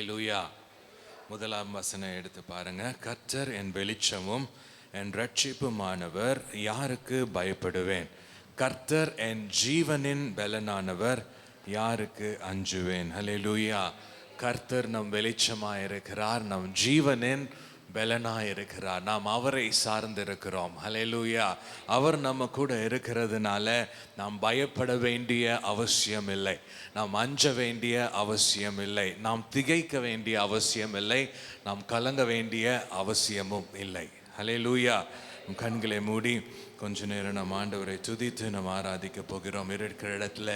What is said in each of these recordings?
ஹல்லேலூயா. முதலாம் வசனம் எடுத்து பாருங்க. கர்த்தர் என் வெளிச்சமும் என் ரட்சிப்புமானவர், யாருக்கு பயப்படுவேன்? கர்த்தர் என் ஜீவனின் பலனானவர், யாருக்கு அஞ்சுவேன்? ஹல்லேலூயா. கர்த்தர் நம் வெளிச்சமாக இருக்கிறார், நம் ஜீவனின் பலனாக இருக்கிறார். நாம் அவரை சார்ந்திருக்கிறோம். ஹல்லேலூயா. அவர் நம்ம கூட இருக்கிறதுனால நாம் பயப்பட வேண்டிய அவசியம் இல்லை, நாம் அஞ்ச வேண்டிய அவசியம் இல்லை, நாம் திகைக்க வேண்டிய அவசியம் இல்லை, நாம் கலங்க வேண்டிய அவசியமும் இல்லை. ஹல்லேலூயா. கண்களை மூடி கொஞ்ச நேரம் நம் ஆண்டவரை துதித்து நாம் ஆராதிக்க போகிறோம். இருக்கிற இடத்துல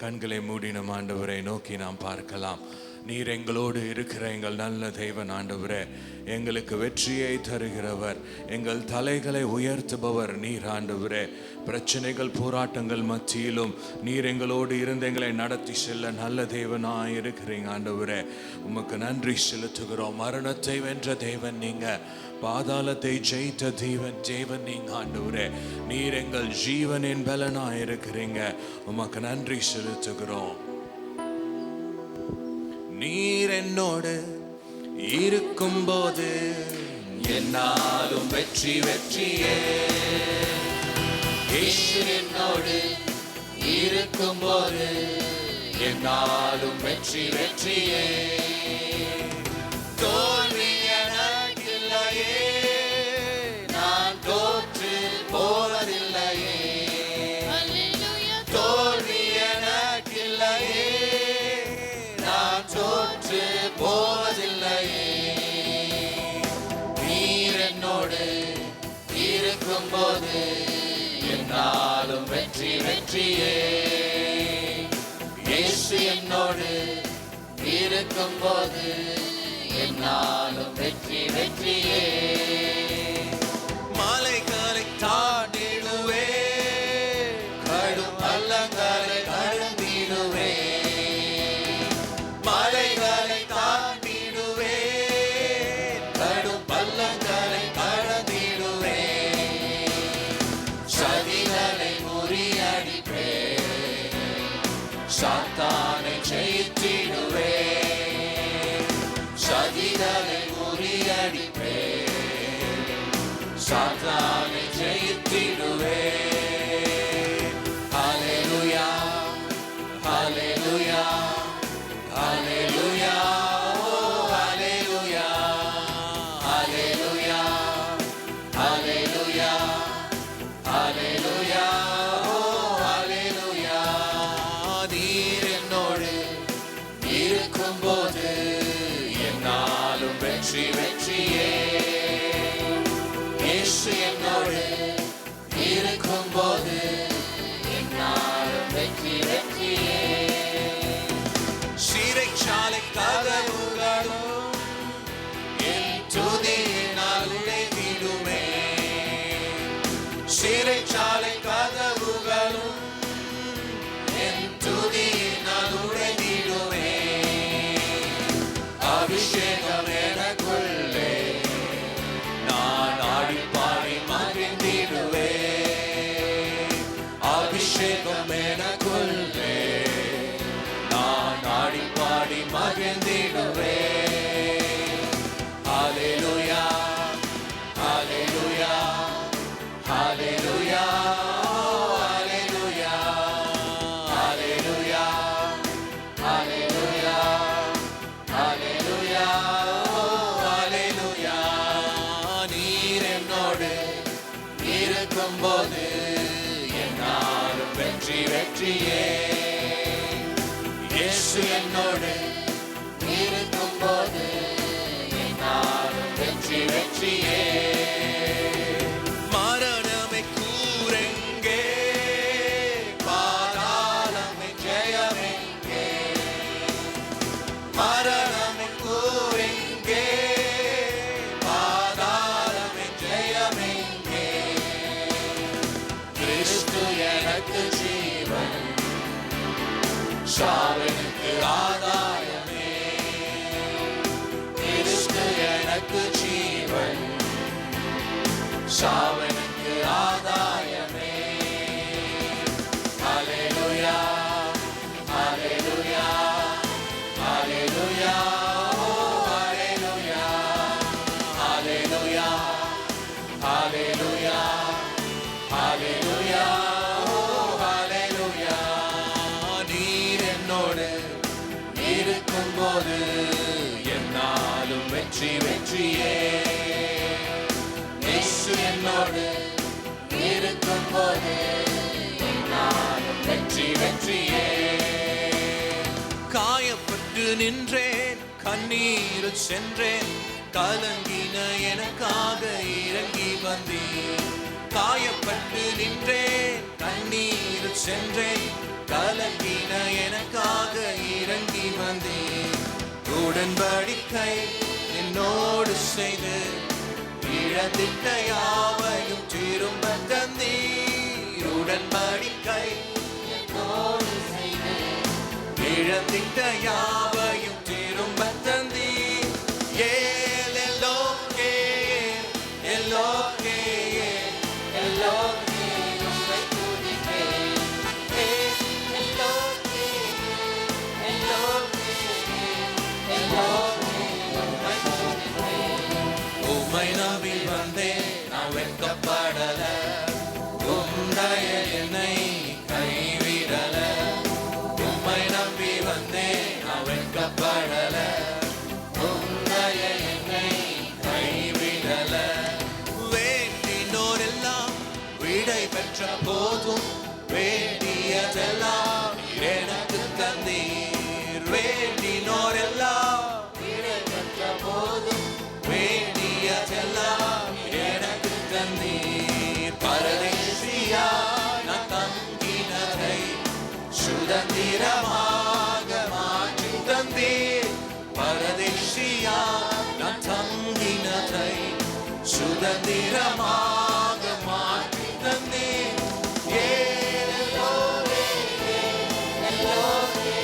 கண்களை மூடி நம் ஆண்டவரை நோக்கி நாம் பார்க்கலாம். நீர் எங்களோடு இருக்கிற எங்கள் நல்ல தெய்வன் ஆண்டவரே, எங்களுக்கு வெற்றியை தருகிறவர், எங்கள் தலைகளை உயர்த்துபவர் நீர் ஆண்டவரே. பிரச்சனைகள் போராட்டங்கள் மத்தியிலும் நீர் எங்களோடு இருந்து எங்களை நடத்தி செல்ல நல்ல தேவனாய் இருக்கிறீங்க ஆண்டவரே. உமக்கு நன்றி செலுத்துகிறோம். மரணத்தை வென்ற தேவன் நீங்க, பாதாளத்தை ஜெயித்த தேவன் நீங்க ஆண்டவரே. நீர் எங்கள் ஜீவனின் பலனாய் இருக்கிறீங்க. உமக்கு நன்றி செலுத்துகிறோம். நீர் என்னோடு இருக்கும் போது என்னாலும் வெற்றி வெற்றியே. இயேசு என்னோடு இருக்கும் போது என்னாலும் வெற்றி வெற்றியே. தோல்வி எனக்கில்லையே, நான் தோற்று போவதில்லையே. தோல்வி எனக்கில்லையே, தோற்று போவதில்லையே. நீர் என்னோடு இருக்கும் போது என்னாலும் வெற்றி வெற்றியே. இயேசு என்னோடு இருக்கும் போது என்னாலும் வெற்றி வெற்றியே. மலைகளை தாண்டிடுவே, கடும் பள்ளங்களை கடந்திடுவே. மலைகளை தாண்டிடுவே, கடும் பள்ளங்களை கடந்திடுவே. சதிகளை முறியடிப்பே, சாத்தானை ஜெயித்திடுவே. சதிகளை முறியடிப்பே, சாத்தானை ஜெயித்திடுவே. ஹல்லேலூயா, ஹல்லேலூயா, ஹல்லேலூயா, ஹல்லேலூயா, ஹல்லேலூயா, ஹல்லேலூயா, ஹல்லேலூயா, ஹல்லேலூயா. நீர் என்னோடு இருக்கும்போது என்னாலும் வெற்றி வெற்றியே. இயேசு என்னோடு இருக்கும்போது என்னாலும் வெற்றி வெற்றியே. சிறைச்சாலை கதவுகளும் என் துதியினால் உடைந்திடுமே. சிறைச்சாலை கதவுகளும் என் துதியினால் உடைந்திடுமே. அபிஷேகம் எனக்குள்ளே, நான் ஆடிப்பாடி மகிழ்ந்திடுவே. அபிஷேகம் எனக்குள்ளே, நான் ஆடிப்பாடி மகிழ்ந்திடுவே. ஹல்லேலூயா, ஹல்லேலூயா, ஹல்லேலூயா, ஹல்லேலூயா, ஹல்லேலூயா, ஹல்லேலூயா, ஹல்லேலூயா, ஹல்லேலூயா. நீர் என்னோடு இருக்கும்போது என்னாலும் வெற்றி வெற்றியே. இயேசு என்னோடு இருக்கும்போது என்னாலும் வெற்றி வெற்றியே. மரணமே கூரெங்கே, பாதாளமே ஜெயமெங்கே. மரணமே கூரெங்கே, பாதாளமே ஜெயமெங்கே. கிறிஸ்து எனக்கு ஜீவன், சாவனுக்கு ஆதாயமே. கிறிஸ்து எனக்கு ஜீவன், சாவனுக்கு ஆதாயமே. ஹல்லேலூயா, ஹல்லேலூயா, ஹல்லேலூயா, என்னோடு இருக்கும் போது வெற்றி வெற்றியே. காயப்பட்டு நின்றேன், கண்ணீர் சென்றேன், கலங்கின எனக்காக இறங்கி வந்தேன். காயப்பட்டு நின்றேன், கண்ணீர் சென்றேன், கலங்கின எனக்காக இறங்கி வந்தேன். உடன்படிக்கை என்னோடு செய்து இழந்திட்ட யாவையும் திரும்ப தந்தீர். உடன்படிக்கை என்னோடு செய்து இழந்திட்ட யாவையும் திரும்ப தந்தீர். ஏல் எல்லோகே எல்லோகே எல்லோகே உம்மை துதிப்பேன். எல்லோகே எல்லோகே எல்லோகே உம்மை துதிப்பேன். உம்மை நம்பி வந்தேன், நான் வெட்கப்படல. உம்முடைய என்னை கைவிடல. உம்மை நம்பி வந்தேன், நான் வெட்கப்படல. உம்முடைய என்னை கைவிடல. வேண்டினோரெல்லாம் விடை பெற்ற போதும் வேண்டியதெல்லாம் எனக்கு தந்தீர். வேண்டினோரெல்லாம் விடை பெற்ற போதும் வேண்டியதெல்லாம் எனக்கு தந்தீர். பரதேசியா நான் தங்கினதை சுதந்திரமாக மாற்றி தந்தீர். பரதேசியா நான் தங்கினதை சுதந்திரமாக மாற்றி தந்தீர். எல்லோகே எல்லோகே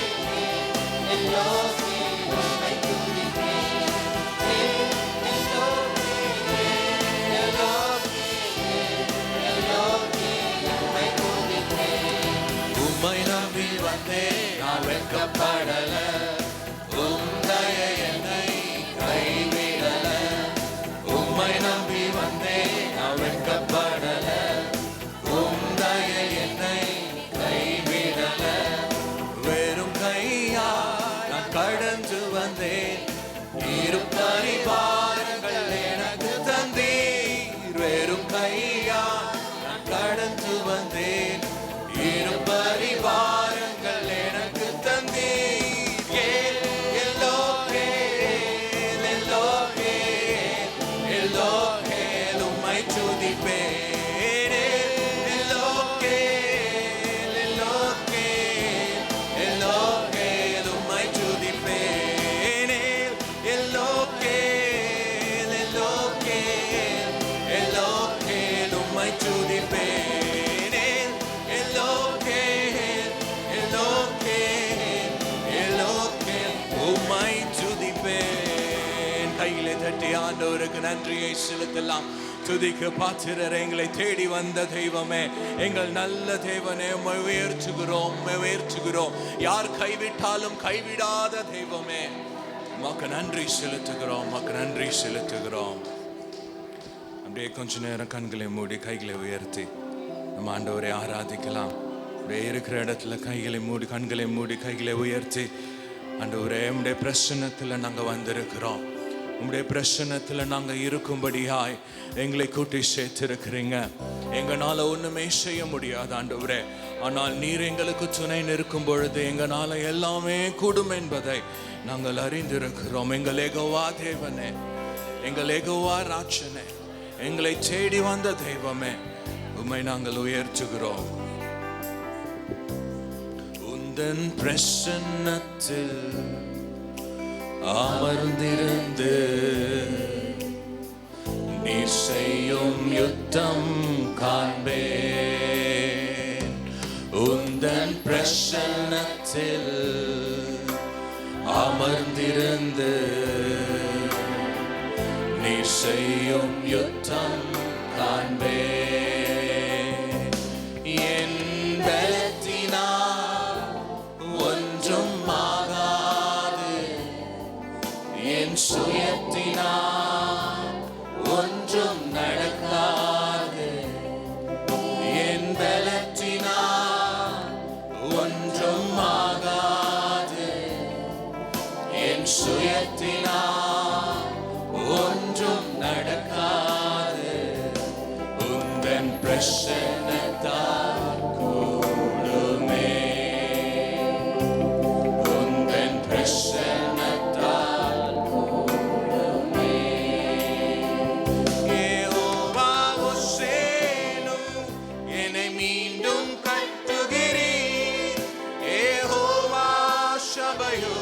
எல்லோகே உம்மை துதிப்பேன். எல்லோகே எல்லோகே எல்லோகே உம்மை துதிப்பேன். உம்மை நம்பி வந்தேன், நான் வெட்கப்படல. உம்முடைய என்னை கைவிடல. உம்மை நம்பி வந்தேன், நான் வெட்கப்படல. உம்முடைய என்னை கைவிடல. வெறும் கையா நான் கடந்து வந்தேன், இரு பரிவாரங்கள் எனக்கு தந்தீர். வெறும் கையா நான் கடந்து வந்தேன், இரு பரிவாரங்கள் எனக்கு தந்தீர். எல்லோகே எல்லோகே எல்லோகே உம்மை துதிப்பேன். எல்லோகே எல்லோகே எல்லோகே உம்மை துதிப்பேன். எல்லோகே எல்லோகே எல்லோகே உம்மை துதிப்பேன். எல்லோகே எல்லோகே எல்லோகே உம்மை துதிப்பேன். கையிலே தட்டி ஆண்டவருக்கு நன்றியை செலுத்தலாம். துதிக்க பாத்திரர், எங்களை தேடி வந்த தெய்வமே, எங்கள் நல்ல தேவனே, உம்மை உயர்த்துகிறோம், உம்மை உயர்த்துகிறோம். யார் கைவிட்டாலும் கைவிடாத தெய்வமே, உமக்கு நன்றி செலுத்துகிறோம், உமக்கு நன்றி செலுத்துகிறோம். அப்படியே கொஞ்ச நேரம் கண்களை மூடி கைகளை உயர்த்தி நம்ம ஆண்டவரை ஆராதிக்கலாம். அப்படியே இருக்கிற இடத்துல கைகளை மூடி கண்களை மூடி கைகளை உயர்த்தி, ஆண்டவரே உம்முடைய பிரசன்னத்தில் நாங்கள் வந்திருக்கிறோம். உம்முடைய பிரசன்னத்தில் நாங்கள் இருக்கும்படியாய் எங்களை கூட்டி சேர்த்திருக்கிறீங்க. எங்களால் ஒன்றுமே செய்ய முடியாது ஆண்டவரே, ஆனால் நீர் எங்களுக்கு துணை நிற்கும் பொழுது எங்களால் எல்லாமே கூடும் என்பதை நாங்கள் அறிந்திருக்கிறோம். எங்கள் யெகோவா தேவனே, எங்கள் யெகோவா ராட்சனே, எங்களை தேடி வந்த தெய்வமே, உம்மை நாங்கள் உயர்த்துகிறோம். உந்தன் பிரசன்னத்தில் அமர்ந்திருந்து நீர் செய்யும் யுத்தம் காண்பேன். உந்தன் பிரசன்னத்தில் அமர்ந்திருந்து நீர் செய்யும் யுத்தம் காண்பேன். என் பலத்தினால் ஒன்றும் ஆகாது, என் சுயத்தினால் ஒன்றும் நடக்காது. என் பலத்தினால் ஒன்றும் ஆகாது, என் சுயத்தினால் ஒன்றும் நடக்காது. பிரசன்னத்தால் கூடுமே, உந்தன் பிரசன்னத்தால் கூடுமே. யெகோவா ஹோசேனு, என்னை மீண்டும் கட்டுகிறீர். யெகோவா ஷபயோ,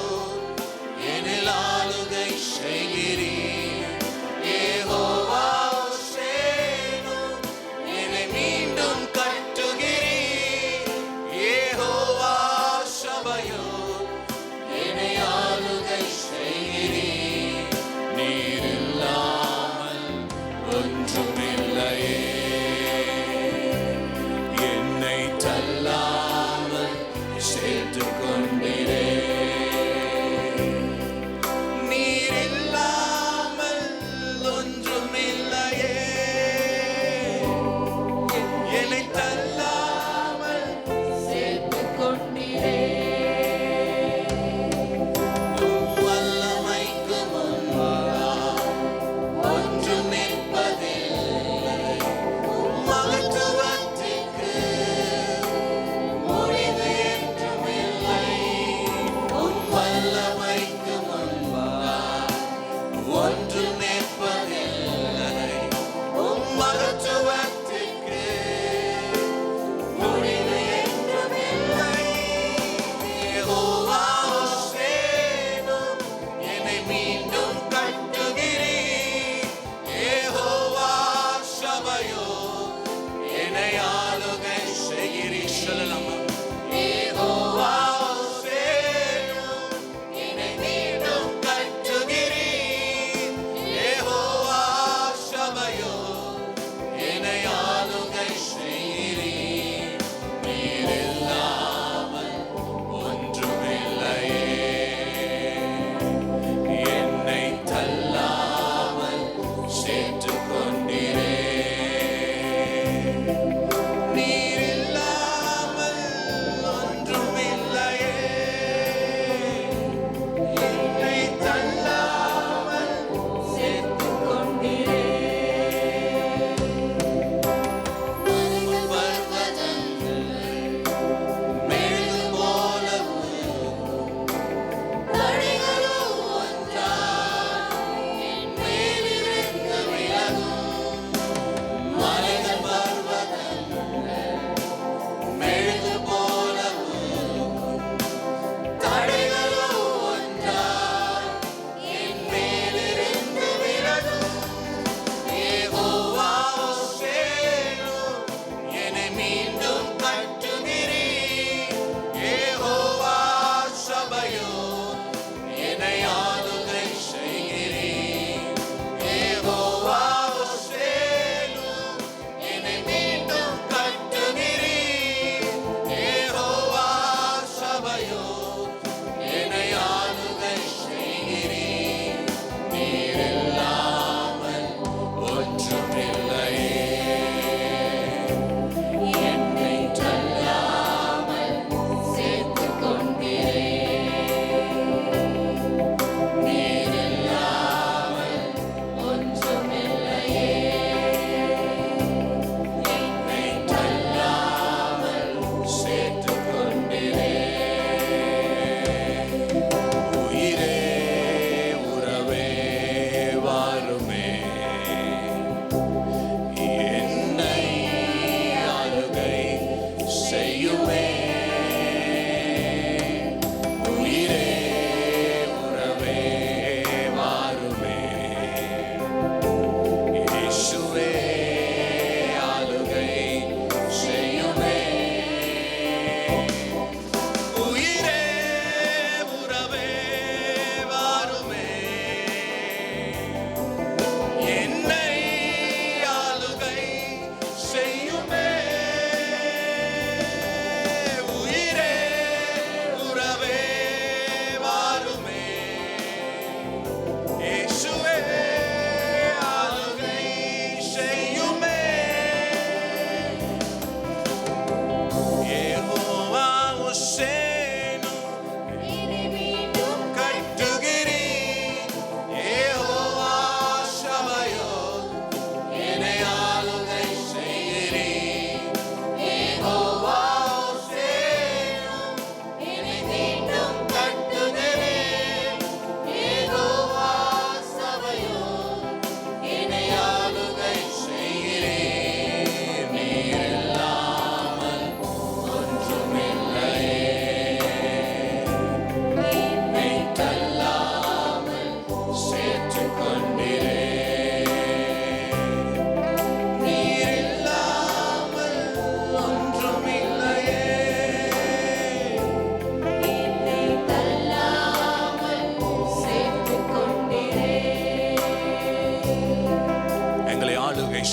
என்னில் ஆளுகை செய்கிறீர். யெகோவா ஹோசேனு, என்னை மீண்டும் கட்டுகிறீர். யெகோவா ஷபயோ, என்னை ஆளுகை செய்கிறீர். நீர் இல்லாமல் ஒன்றுமில்லையே, என்னை தள்ளாமல் சேர்த்துக் கொண்டீரே. நீர் இல்லாமல் ஒன்றுமில்லையே, என்னை தள்ளாமல் சேர்த்துக் கொண்டீரே. வல்லமைக்கு முன்பாக ஒன்றும் நிற்பதில்லை.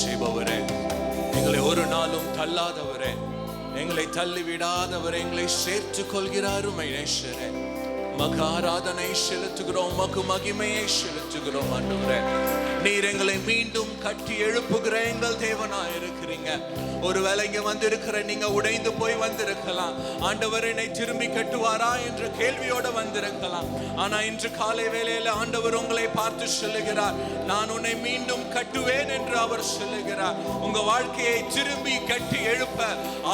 செய்பவரே, எங்களை ஒரு நாளும் தள்ளாதவரே, எங்களை தள்ளி விடாதவரே, எங்களை சேர்த்து கொள்கிறார் நேசரே. மக ஆராதனை செலுத்துகிறோம், மகு மகிமையை செலுத்துகிறோம் ஆண்டவரே. நீர் எங்களை மீண்டும் கட்டி எழுப்புகிற எங்கள் தேவனாய் இருக்கிறீங்க. ஒருவேளை இங்க வந்திருக்கிற நீங்க உடைந்து போய் வந்திருக்கலாம், ஆண்டவர் என்னை திரும்பி கட்டுவாரா என்ற கேள்வியோட வந்திருக்கலாம். ஆனா இன்று காலை வேளையில ஆண்டவர் உங்களை பார்த்து சொல்லுகிறார், நான் உன்னை மீண்டும் கட்டுவேன் என்று அவர் சொல்லுகிறார். உங்க வாழ்க்கையை திரும்பி கட்டி எழுப்ப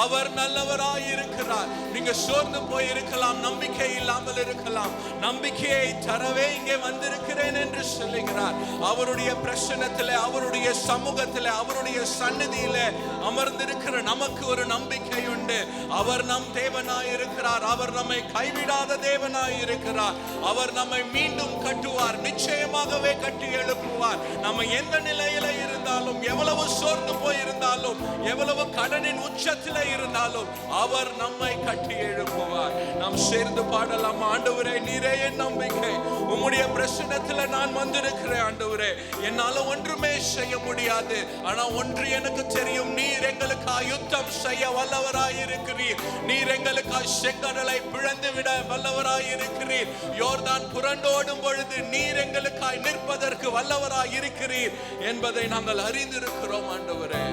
அவர் நல்லவராய் இருக்கிறார். நீங்க சோர்ந்து போய் இருக்கலாம், நம்பிக்கை இல்லாமல் இருக்கலாம், நம்பிக்கையை தரவே இங்கே வந்திருக்கிறேன் என்று சொல்லுகிறார். அவருடைய பிரசன்னத்திலே, அவருடைய சமூகத்திலே, அவருடைய சந்நிதியிலே அமர்ந்திருக்கிற நமக்கு ஒரு நம்பிக்கை உண்டு. அவர் நம் தேவனாய் இருக்கிறார். அவர் நம்மை கைவிடாத தேவனாய் இருக்கிறார். அவர் நம்மை மீண்டும் கட்டுவார், நிச்சயமாகவே கட்டி எழுப்புவார். நம்ம எந்த நிலையில இருந்தாலும், எவ்வளவு சோர்ந்து போய் இருந்தாலும், எவ்வளவு கடனின் உச்சத்திலே இருந்தாலும் அவர் நம்மை கட்டி எழுப்புவார். நாம் சேர்ந்து பாடலாம், ஆண்டவரே நீரே என் நம்பிக்கை, உம்முடைய பிரசன்னத்தில் நான் வந்திருக்கிறேன் ஆண்டவரே. என்னால ஒன்றுமே செய்ய முடியாது, ஆனா ஒன்று எனக்கு தெரியும், நீர் எங்களுக்காய் யுத்தம் செய்ய வல்லவராய் இருக்கிறீர். நீர் எங்களுக்காய் செங்கடலை பிளந்து விட வல்லவராய் இருக்கிறீர். யோர்தான் புரண்டோடும் பொழுது நீர் எங்களுக்காய் நிற்பதற்கு வல்லவராய் இருக்கிறீர் என்பதை நாங்கள் அறிந்திருக்கிறோம் ஆண்டவரே.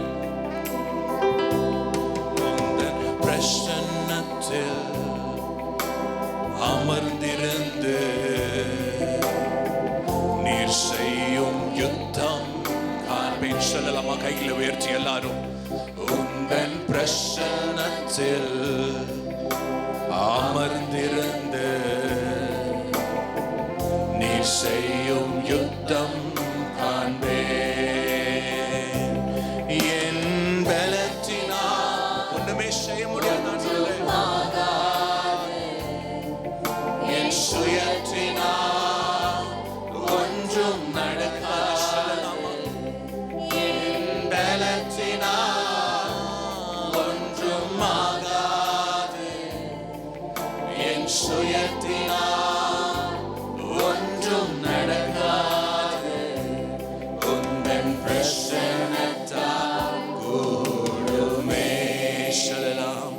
பிரசன்னத்தில் அமர்ந்திருந்து நீர் செய்யும் யுத்தம் காண்பேன். சொல்லலாமா? கைகளை உயர்த்தி எல்லாரும். உந்தன் பிரசன்னத்தில் அமர்ந்திருந்து நீர் செய்யும் யுத்தம் காண்பேன். என் பலத்தினால் ஒண்ணுமே செய்ய முடியாது, என் சுயத்தினால் ஒன்றும் நடக்காது. சொல்லலாமா? என் பலத்தினால் ஒன்றும் ஆகாது, என் சுயத்தினால் ஒன்றும் நடக்காது. உந்தன் பிரசன்னத்தால் கூடுமே. சொல்லலாம்,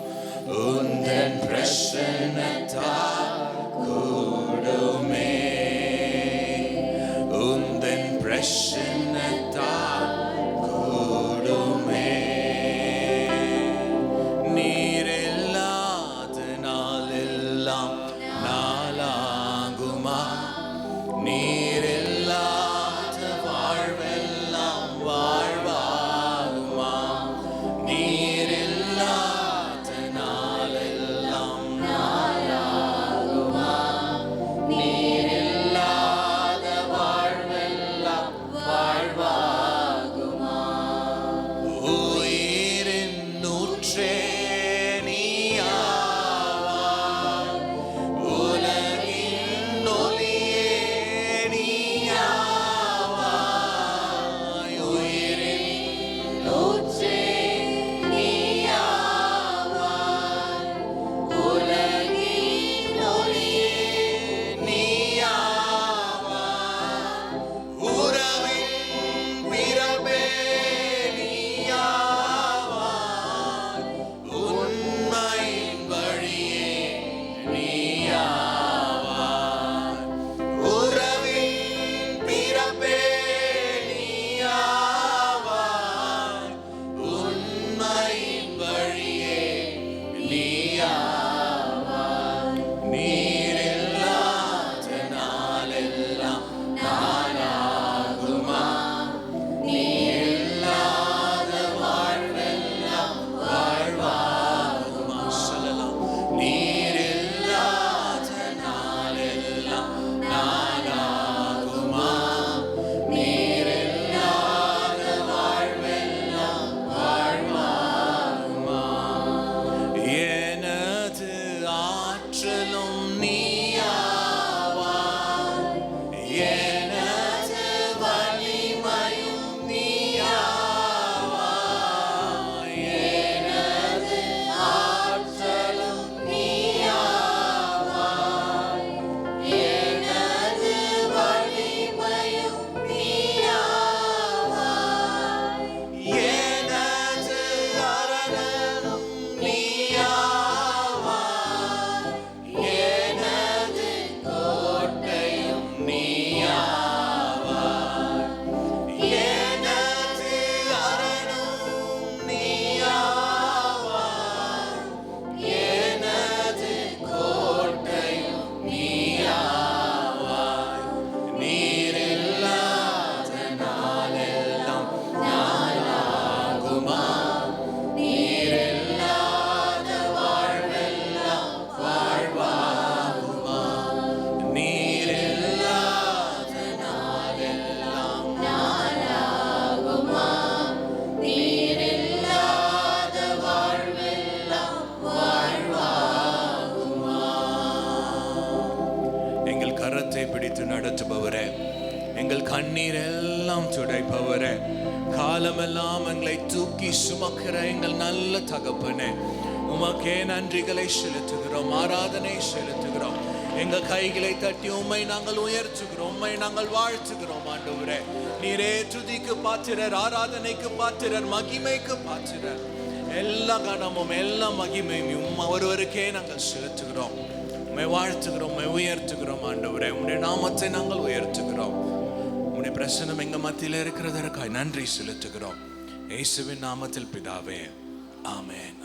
கண்ணீர் எல்லாம் துடைப்பவரே, காலமெல்லாம் எங்களை தூக்கி சுமக்கிற எங்கள் நல்ல தகப்பனே, உமக்கே நன்றிகளை செலுத்துகிறோம், ஆராதனை செலுத்துகிறோம். எங்கள் கைகளை தட்டி உம்மை நாங்கள் உயர்த்துகிறோம், உம்மை நாங்கள் வாழ்த்துகிறோம். ஆண்டவரே, நீரே துதிக்கு பாத்திரர், ஆராதனைக்கு பாத்திரர், மகிமைக்கு பாத்திரர். எல்லா கனமும் எல்லா மகிமையும் ஒருவருக்கே நாங்கள் செலுத்துகிறோம். உம்மை வாழ்த்துகிறோம், உம்மை உயர்த்துகிறோம். ஆண்டவரே, உம்முடைய நாமத்தை நாங்கள் உயர்த்துகிறோம். உம்முடைய பிரசன்னம் எங்க மத்தியில் இருக்கிறதற்காய் நன்றி செலுத்துகிறோம். இயேசுவின் நாமத்தில் பிதாவே, ஆமென்.